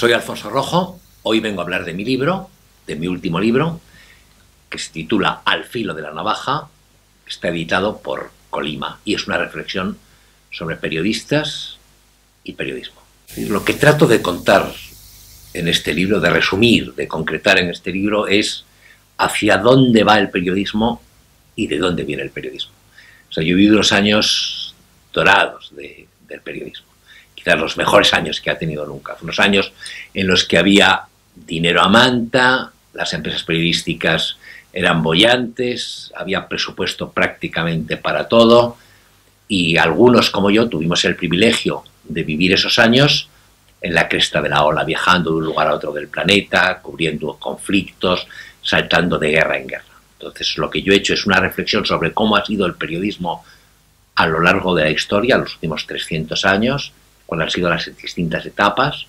Soy Alfonso Rojo, hoy vengo a hablar de mi libro, de mi último libro, que se titula Al filo de la navaja, está editado por Colima y es una reflexión sobre periodistas y periodismo. Lo que trato de contar en este libro, de resumir, de concretar en este libro, es hacia dónde va el periodismo y de dónde viene el periodismo. O sea, yo he vivido los años dorados del periodismo, quizás los mejores años que ha tenido nunca. Unos años en los que había dinero a manta, las empresas periodísticas eran bollantes, había presupuesto prácticamente para todo y algunos como yo tuvimos el privilegio de vivir esos años en la cresta de la ola, viajando de un lugar a otro del planeta, cubriendo conflictos, saltando de guerra en guerra. Entonces lo que yo he hecho es una reflexión sobre cómo ha sido el periodismo a lo largo de la historia, los últimos 300 años, cuáles han sido las distintas etapas,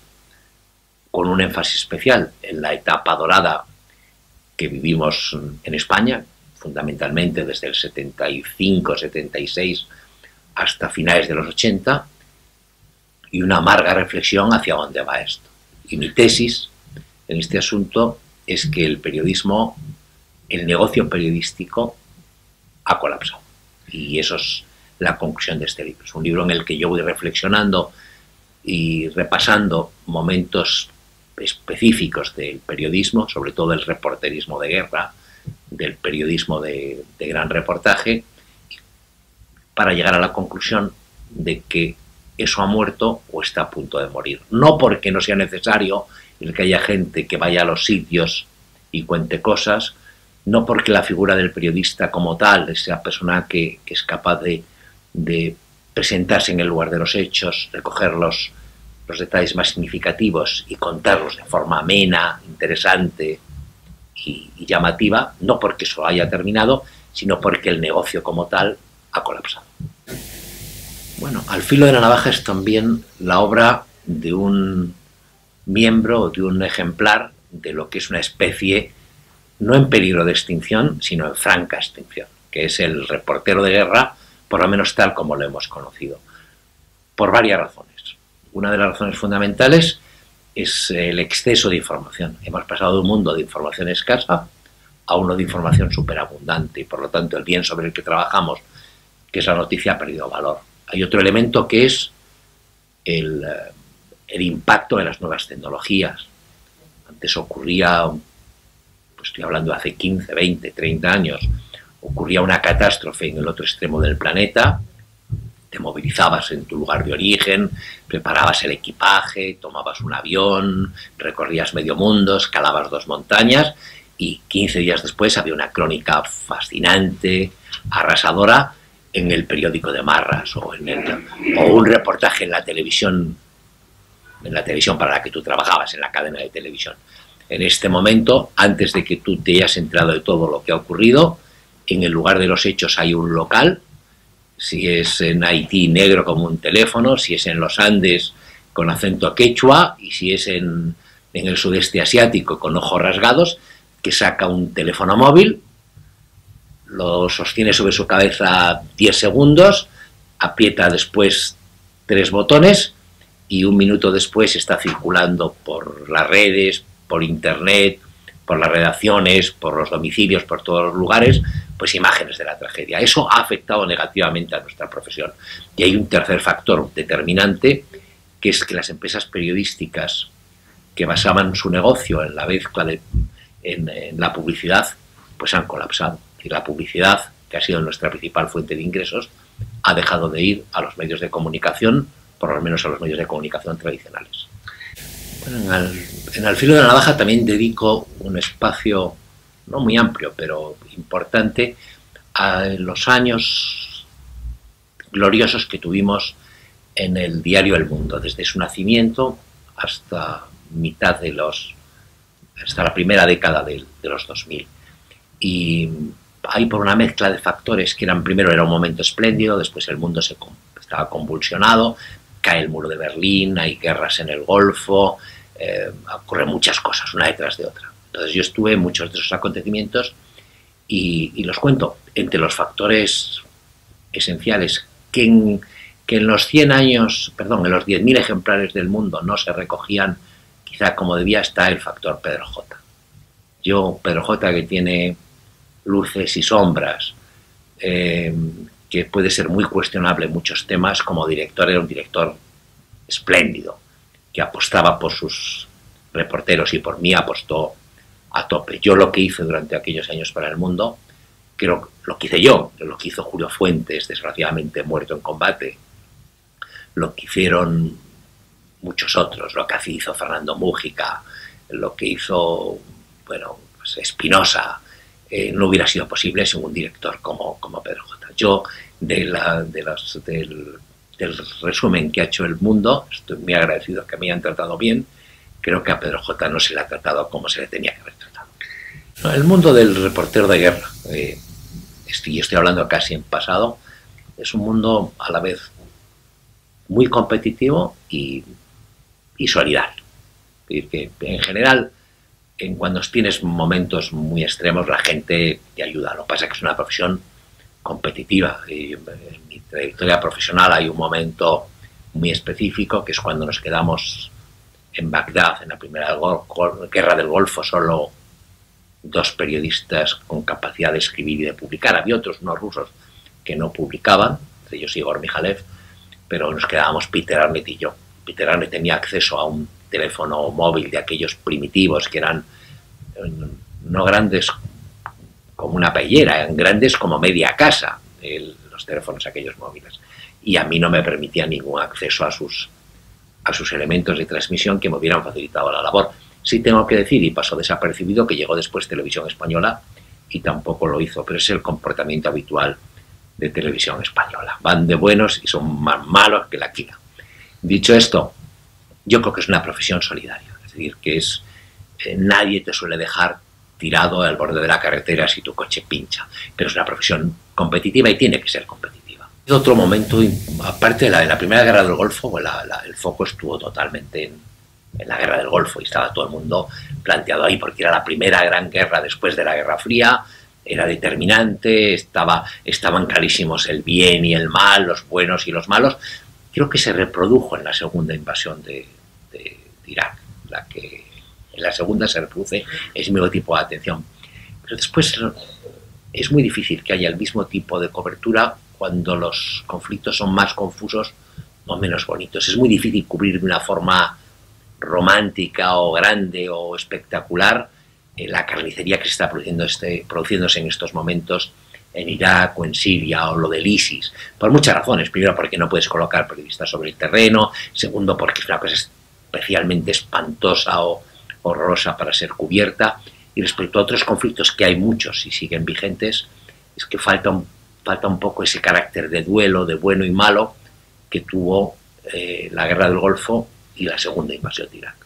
con un énfasis especial en la etapa dorada que vivimos en España, fundamentalmente desde el 75, 76 hasta finales de los 80, y una amarga reflexión hacia dónde va esto. Y mi tesis en este asunto es que el periodismo, el negocio periodístico, ha colapsado. Y eso es la conclusión de este libro. Es un libro en el que yo voy reflexionando y repasando momentos específicos del periodismo, sobre todo el reporterismo de guerra, del periodismo de gran reportaje, para llegar a la conclusión de que eso ha muerto o está a punto de morir. No porque no sea necesario el que haya gente que vaya a los sitios y cuente cosas, no porque la figura del periodista como tal, esa persona que es capaz de presentarse en el lugar de los hechos, recoger los detalles más significativos y contarlos de forma amena, interesante y llamativa, no porque eso haya terminado, sino porque el negocio como tal ha colapsado. Bueno, Al filo de la navaja es también la obra de un miembro, de un ejemplar de lo que es una especie no en peligro de extinción, sino en franca extinción, que es el reportero de guerra, por lo menos tal como lo hemos conocido, por varias razones. Una de las razones fundamentales es el exceso de información. Hemos pasado de un mundo de información escasa a uno de información superabundante y por lo tanto el bien sobre el que trabajamos, que es la noticia, ha perdido valor. Hay otro elemento que es el impacto de las nuevas tecnologías. Antes ocurría, pues estoy hablando de hace 15, 20, 30 años, ocurría una catástrofe en el otro extremo del planeta, te movilizabas en tu lugar de origen, preparabas el equipaje, tomabas un avión, recorrías medio mundo, escalabas 2 montañas y 15 días después había una crónica fascinante, arrasadora, en el periódico de Marras o un reportaje en la televisión para la que tú trabajabas, en la cadena de televisión. En este momento, antes de que tú te hayas enterado de todo lo que ha ocurrido, en el lugar de los hechos hay un local, si es en Haití negro como un teléfono, si es en los Andes con acento quechua y si es en el sudeste asiático con ojos rasgados, que saca un teléfono móvil, lo sostiene sobre su cabeza 10 segundos, aprieta después 3 botones y un minuto después está circulando por las redes, por internet, por las redacciones, por los domicilios, por todos los lugares, pues imágenes de la tragedia. Eso ha afectado negativamente a nuestra profesión. Y hay un tercer factor determinante, que es que las empresas periodísticas que basaban su negocio en la mezcla en la publicidad, pues han colapsado. Y la publicidad, que ha sido nuestra principal fuente de ingresos, ha dejado de ir a los medios de comunicación, por lo menos a los medios de comunicación tradicionales. Bueno, en Al filo de la navaja también dedico un espacio, no muy amplio, pero importante, a los años gloriosos que tuvimos en el diario El Mundo, desde su nacimiento hasta hasta la primera década de los 2000. Y hay por una mezcla de factores que primero era un momento espléndido, después el mundo estaba convulsionado, cae el muro de Berlín, hay guerras en el Golfo, ocurren muchas cosas, una detrás de otra. Entonces yo estuve en muchos de esos acontecimientos y los cuento. Entre los factores esenciales que en los 100 años, perdón, en los 10.000 ejemplares del Mundo no se recogían quizá como debía, está el factor Pedro J. Pedro J, que tiene luces y sombras, que puede ser muy cuestionable en muchos temas, como director era un director espléndido, que apostaba por sus reporteros y por mí apostó a tope. Yo lo que hice durante aquellos años para El Mundo, que lo que hice yo, lo que hizo Julio Fuentes, desgraciadamente muerto en combate, lo que hicieron muchos otros, lo que hizo Fernando Múgica, lo que hizo, bueno, pues Espinosa, no hubiera sido posible sin un director como Pedro J. Yo, del resumen que ha hecho El Mundo, estoy muy agradecido que me hayan tratado bien. Creo que a Pedro J no se le ha tratado como se le tenía que haber tratado. No, el mundo del reportero de guerra, estoy hablando casi en pasado, es un mundo a la vez muy competitivo y solidario. Es decir, que en general, cuando tienes momentos muy extremos, la gente te ayuda. Lo que pasa es que es una profesión competitiva. En mi trayectoria profesional hay un momento muy específico, que es cuando nos quedamos en Bagdad, en la primera guerra del Golfo, solo 2 periodistas con capacidad de escribir y de publicar. Había otros, unos rusos, que no publicaban, entre ellos Igor Mikhalev, pero nos quedábamos Peter Arnett y yo. Peter Arnett tenía acceso a un teléfono móvil de aquellos primitivos que eran no grandes como una paellera, eran grandes como media casa, los teléfonos aquellos móviles. Y a mí no me permitía ningún acceso a sus elementos de transmisión que me hubieran facilitado la labor. Sí tengo que decir, y pasó desapercibido, que llegó después Televisión Española y tampoco lo hizo, pero es el comportamiento habitual de Televisión Española. Van de buenos y son más malos que la quina. Dicho esto, yo creo que es una profesión solidaria, es decir, que nadie te suele dejar tirado al borde de la carretera si tu coche pincha, pero es una profesión competitiva y tiene que ser competitiva. En otro momento, aparte de la Primera Guerra del Golfo, el foco estuvo totalmente en la Guerra del Golfo y estaba todo el mundo planteado ahí, porque era la primera gran guerra después de la Guerra Fría, era determinante, estaban clarísimos el bien y el mal, los buenos y los malos. Creo que se reprodujo en la segunda invasión de Irak, en la segunda se reproduce ese mismo tipo de atención. Pero después es muy difícil que haya el mismo tipo de cobertura cuando los conflictos son más confusos o menos bonitos. Es muy difícil cubrir de una forma romántica o grande o espectacular la carnicería que se está produciéndose en estos momentos en Irak o en Siria o lo del ISIS, por muchas razones. Primero, porque no puedes colocar periodistas sobre el terreno. Segundo, porque es una cosa especialmente espantosa o horrorosa para ser cubierta. Y respecto a otros conflictos, que hay muchos y siguen vigentes, es que falta un poco ese carácter de duelo, de bueno y malo, que tuvo la Guerra del Golfo y la segunda invasión de Irak.